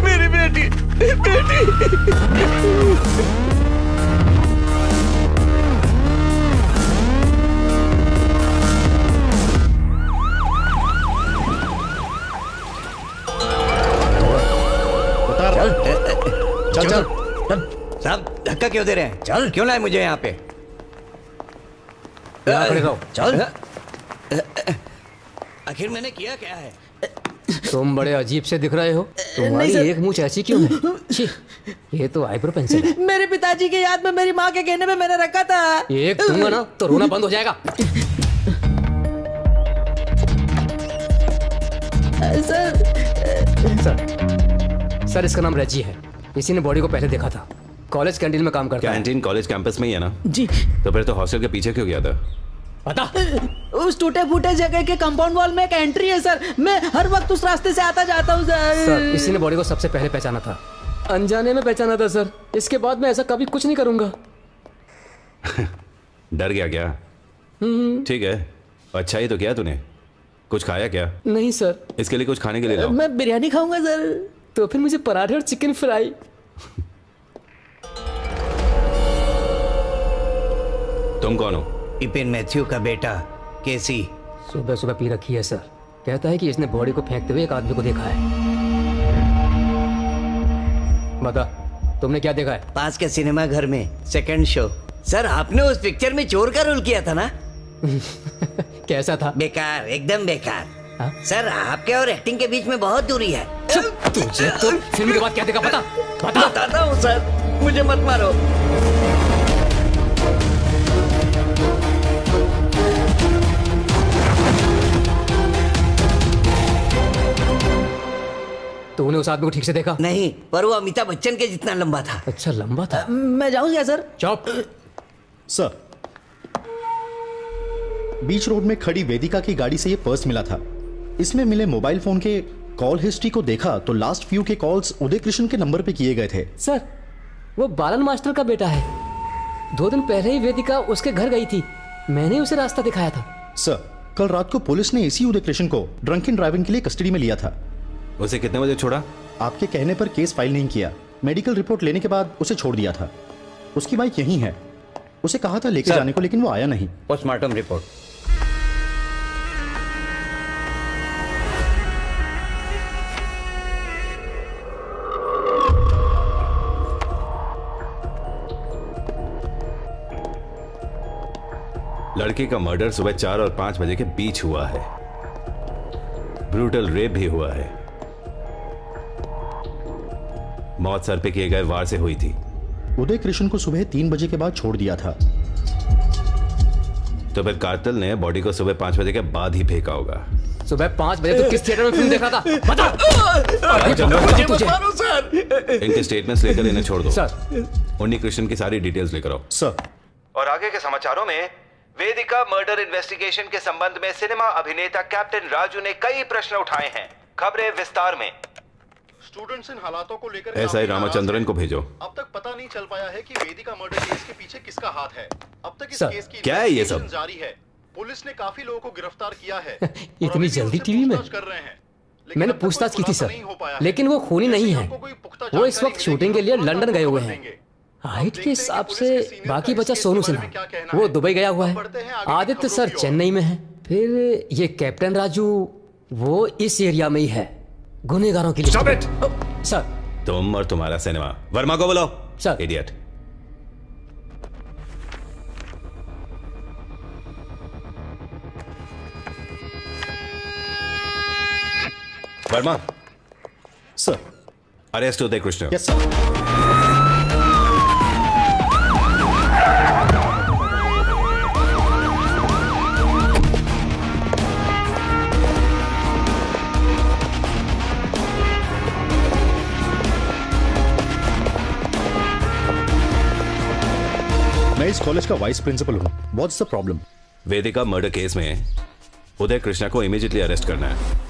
मेरी बेटी, उतार। चल चल चल। साहब धक्का क्यों दे रहे हैं? चल। क्यों लाए मुझे यहाँ पे? यहाँ खड़े रहो। चल। आखिर मैंने किया क्या है? तुम बड़े अजीब से दिख रहे हो। तुम्हारी एक मूंछ ऐसी क्यों है? छी, ये तो आईब्रो पेंसिल है। मेरे पिताजी की याद में मेरी माँ के कहने पे मैंने रखा था। एक दूंगा ना तो रोना बंद हो जाएगा। सर इसका नाम रजी है। इसी ने बॉडी को पहले देखा था। कॉलेज कैंटीन में काम करता है। कैंटीन कॉलेज कैंपस में ही है ना? जी। तो फिर तो हॉस्टल के पीछे क्यों गया था? पता उस टूटे फूटे जगह के कंपाउंड वॉल में एक एंट्री है सर। मैं हर वक्त उस रास्ते से आता जाता हूँ सर। इसी ने बॉडी को सबसे पहले पहचाना था। अनजाने में पहचाना था सर। इसके बाद मैं ऐसा कभी कुछ नहीं करूंगा। डर गया क्या? ठीक है, अच्छा ही तो किया तूने। कुछ खाया क्या? नहीं सर। इसके लिए कुछ खाने के लिए लाओ। मैं बिरयानी खाऊंगा सर। तो फिर मुझे पराठे और चिकन फ्राई। तुम कौन हो? इपिन मैथ्यू का बेटा केसी। सुबह सुबह पी रखी है सर। कहता है कि इसने बॉडी को फेंकते हुए एक आदमी को देखा है। बता तुमने क्या देखा है? पास के सिनेमा घर में सेकंड शो। सर आपने उस पिक्चर में चोर का रोल किया था ना? कैसा था? बेकार, एकदम बेकार। हा? सर आपके और एक्टिंग के बीच में बहुत दूरी है। तुझे तो फिल्म के बाद क्या देखा पता? बताता हूँ सर, मुझे मत मारो। तूने उस आदमी को ठीक से देखा? नहीं, पर वो अमिताभ बच्चन के जितना लंबा था। अच्छा लंबा था। मैं जाऊँ क्या सर? चुप। सर, बीच रोड में खड़ी वेदिका की गाड़ी से ये पर्स मिला था। इसमें मिले मोबाइल फोन के कॉल हिस्ट्री को देखा तो लास्ट फ्यू के कॉल्स उदय कृष्ण के नंबर पे किए गए थे। सर वो बालन मास्टर का बेटा है। 2 दिन पहले ही वेदिका उसके घर गई थी। मैंने उसे रास्ता दिखाया था। सर, कल रात को पुलिस ने इसी उदय कृष्ण को ड्रंकन ड्राइविंग के लिए कस्टडी में लिया था। उसे कितने बजे छोड़ा? आपके कहने पर केस फाइल नहीं किया। मेडिकल रिपोर्ट लेने के बाद उसे छोड़ दिया था। उसकी बाइक यहीं है। उसे कहा था लेके जाने को, लेकिन वो आया नहीं। Postmortem report. लड़के का मर्डर सुबह 4 और 5 बजे के बीच हुआ है। ब्रूटल रेप भी हुआ है। मौत सर पे किए गए वार से हुई थी। उदय कृष्ण को सुबह 3 बजे के बाद छोड़ दिया था। तो फिर कातिल ने बॉडी को सुबह 5 बजे के बाद ही फेंका होगा। सुबह 5 बजे तो किस थिएटर में फिल्म देखा था? बता। इनके स्टेटमेंट्स लेकर इन्हें छोड़ दो। सर। उन्नी कृष्ण की सारी डिटेल्स लेकर आओ। सर। और आगे के समाचारों में वेदिका मर्डर इन्वेस्टिगेशन के संबंध में सिनेमा अभिनेता कैप्टन राजू ने कई प्रश्न उठाए हैं। खबरें विस्तार में। स्टूडेंट्स इन हालातों को लेकर एसआई रामाचंद्रन को भेजो। अब तक पता नहीं चल पाया है कि वेदिका मर्डर केस के पीछे किसका हाथ है। अब तक इस केस की क्या है ये सब? जारी है। पुलिस ने काफी लोगों को गिरफ्तार किया है। इतनी जल्दी टीवी में? कर रहे हैं। मैंने पूछताछ की थी सर, लेकिन वो खूनी नहीं है। वो इस वक्त शूटिंग के लिए लंदन गए हुए हैं। हाइट के हिसाब से बाकी बचा सोनू सिन्हा, वो दुबई गया हुआ है। आदित्य सर चेन्नई में है। फिर ये कैप्टन राजू, वो इस एरिया में ही है, गुनहगारों के लिए। सर। तुम और तुम्हारा सिनेमा। वर्मा को बुलाओ। Sir. Idiot. Verma, sir. Arrest Uday Krishna. Yes sir. मैं इस कॉलेज का वाइस प्रिंसिपल हूं। What's the problem? Vedika murder case में उदय कृष्णा को इमीडिएटली अरेस्ट करना है।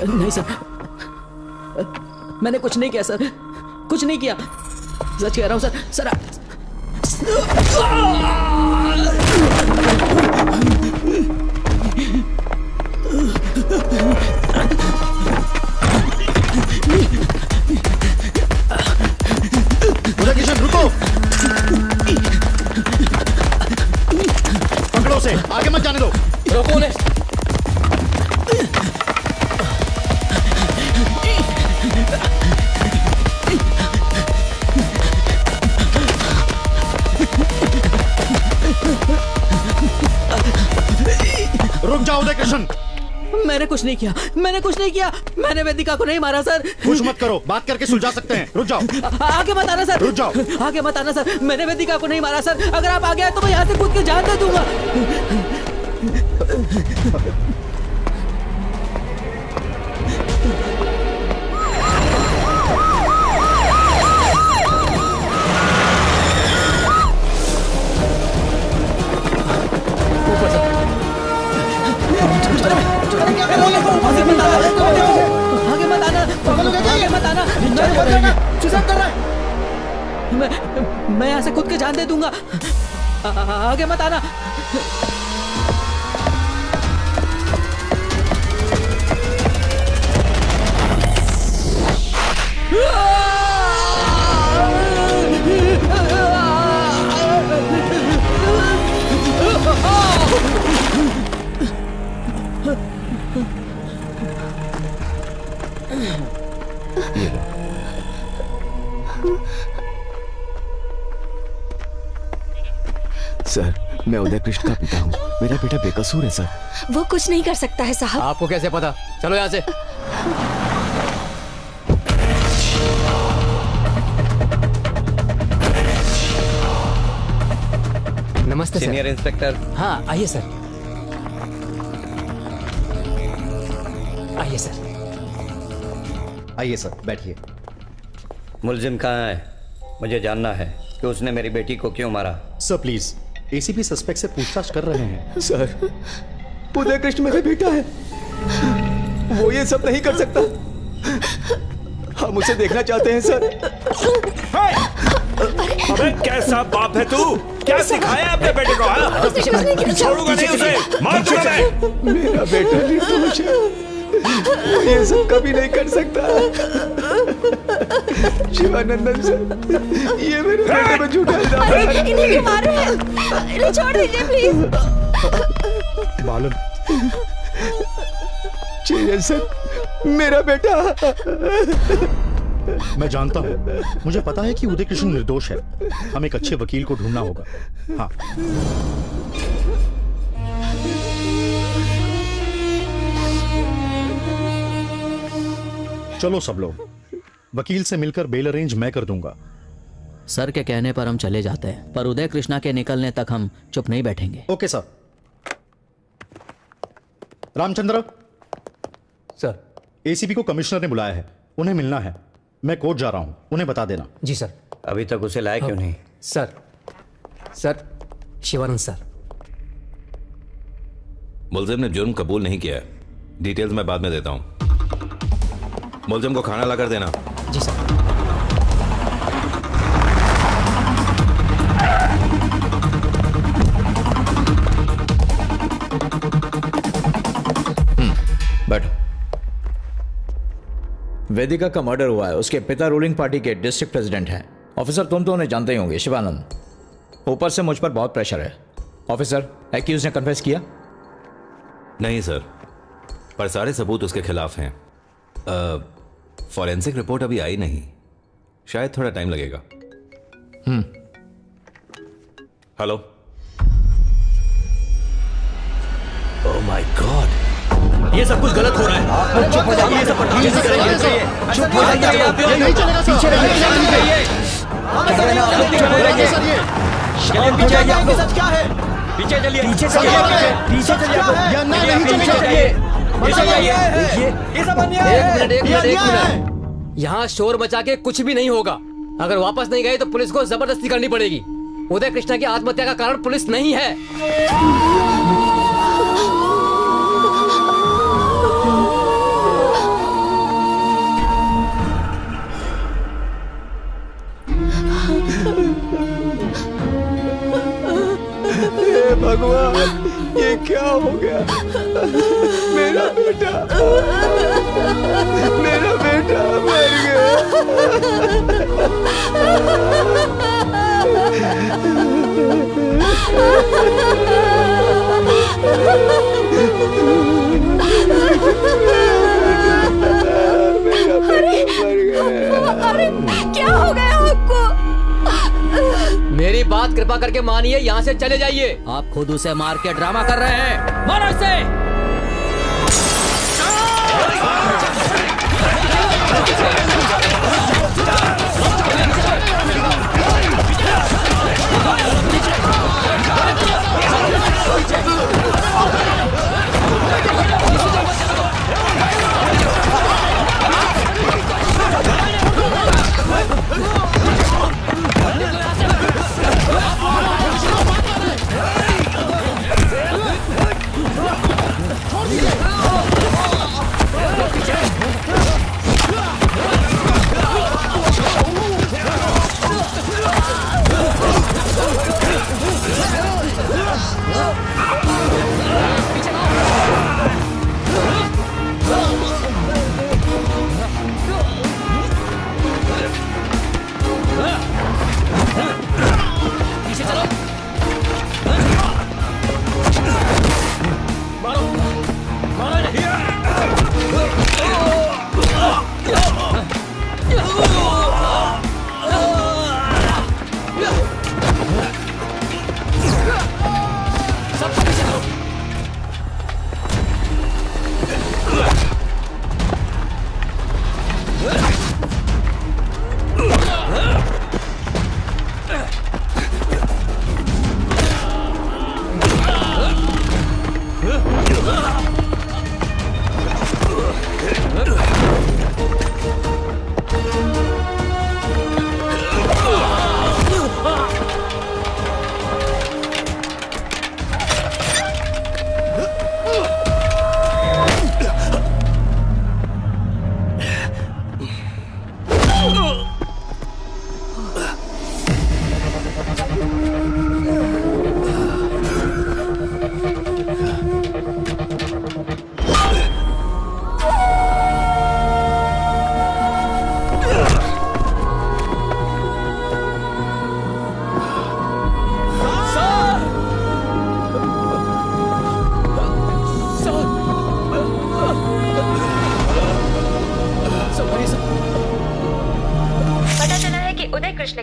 नहीं सर, मैंने कुछ नहीं किया सर, कुछ नहीं किया, सच कह रहा हूं सर। सर उदय किशन रुको, पकड़ो उसे, आगे मत जाने दो। रोको उन्हें। रुक जाओ उदय कृष्ण। मैंने कुछ नहीं किया, मैंने कुछ नहीं किया, मैंने वेदिका को नहीं मारा सर। कुछ मत करो, बात करके सुलझा सकते हैं। रुक जाओ, आगे मत आना सर, रुक जाओ, आगे मत आना सर। मैंने वेदिका को नहीं मारा सर। अगर आप आगे आए तो मैं यहाँ से कूद के जान दे दूंगा। आगे मत आना, आगे मत आना। मैं यहाँ से खुद के जान दे दूंगा। आगे मत आना। सर, मैं उदय कृष्ण का पिता हूँ। मेरा बेटा बेकसूर है सर। वो कुछ नहीं कर सकता है साहब। आपको कैसे पता? चलो यहाँ से। नमस्ते सर। Senior inspector. हाँ आइए सर, आइए सर। आइए सर, बैठिए। मुलजिम कहाँ है? मुझे जानना है कि उसने मेरी बेटी को क्यों मारा। सर प्लीज, एसीपी सस्पेक्ट से पूछताछ कर रहे हैं। सर, उदय कृष्ण मेरा बेटा है, वो ये सब नहीं कर सकता। हम उसे देखना चाहते हैं सर। अबे कैसा बाप है तू? क्या सिखाया अपने बेटे को? छोड़ूंगा नहीं उसे, मार दूंगा मैं। मेरा बेटा निर्दोष है, वो ये सब कभी नहीं कर सकता। शिवानंदन सर, ये मेरे बेटे में झूठा इल्जाम है। इन्हें क्यों मार रहे हैं? इन्हें छोड़ दीजिए प्लीज। बालन, चिरंजीव सर, मेरा बेटा। मैं जानता हूँ, मुझे पता है कि उदय कृष्ण निर्दोष है। हमें एक अच्छे वकील को ढूंढना होगा। हाँ, चलो सब लोग, वकील से मिलकर बेल अरेंज मैं कर दूंगा। सर के कहने पर हम चले जाते हैं, पर उदय कृष्णा के निकलने तक हम चुप नहीं बैठेंगे। Okay sir. Ramchandra sir. ACP को कमिश्नर ने बुलाया है, उन्हें मिलना है। मैं कोर्ट जा रहा हूं, उन्हें बता देना। जी सर। अभी तक उसे लाया क्यों नहीं? Sir, sir, Shivanand sir. मुलजिम ने जुर्म कबूल नहीं किया, डिटेल्स मैं बाद में देता हूँ। मुलजिम को खाना लाकर देना। जी सर। बैठो। वेदिका का मर्डर हुआ है। उसके पिता रूलिंग पार्टी के डिस्ट्रिक्ट प्रेसिडेंट हैं। ऑफिसर तुम तो उन्हें जानते ही होंगे, शिवानंद। ऊपर से मुझ पर बहुत प्रेशर है। ऑफिसर, एक्यूज ने कन्फेस किया? नहीं सर, पर सारे सबूत उसके खिलाफ हैं। फॉरेंसिक रिपोर्ट अभी आई नहीं, शायद थोड़ा टाइम लगेगा। हेलो। ओह माय गॉड, ये सब कुछ गलत हो रहा है। चुप हो जाइए, ये सब पीछे चलेगा सर। पीछे रहिए। सच क्या है? पीछे चलिए, पीछे चलिए, पीछे चलिए। एक मिनट। यहाँ शोर मचा के कुछ भी नहीं होगा। अगर वापस नहीं गए तो पुलिस को जबरदस्ती करनी पड़ेगी। उदय कृष्णा की आत्महत्या का कारण पुलिस नहीं है। भगवान, ये क्या हो गया? मेरा बेटा मर गया। अरे क्या हो गया आपको? मेरी बात कृपा करके मानिए, यहाँ से चले जाइए। आप खुद उसे मार के ड्रामा कर रहे हैं। मारो इसे।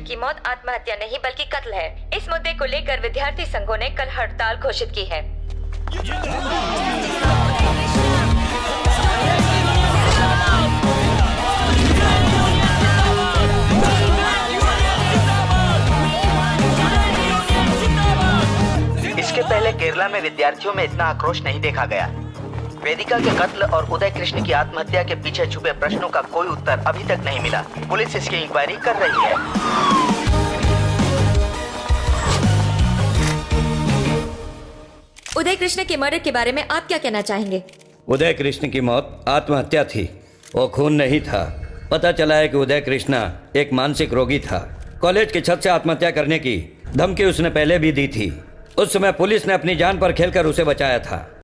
की मौत आत्महत्या नहीं बल्कि कत्ल है। इस मुद्दे को लेकर विद्यार्थी संघों ने कल हड़ताल घोषित की है। इसके पहले केरला में विद्यार्थियों में इतना आक्रोश नहीं देखा गया। वेदिका के कत्ल और उदय कृष्ण की आत्महत्या के पीछे छुपे प्रश्नों का कोई उत्तर अभी तक नहीं मिला। पुलिस इसकी इंक्वायरी कर रही है। उदय कृष्ण के मर्डर के बारे में आप क्या कहना चाहेंगे? उदय कृष्ण की मौत आत्महत्या थी, वो खून नहीं था। पता चला है कि उदय कृष्णा एक मानसिक रोगी था। कॉलेज की छत से आत्महत्या करने की धमकी उसने पहले भी दी थी। उस समय पुलिस ने अपनी जान पर खेलकर उसे बचाया था।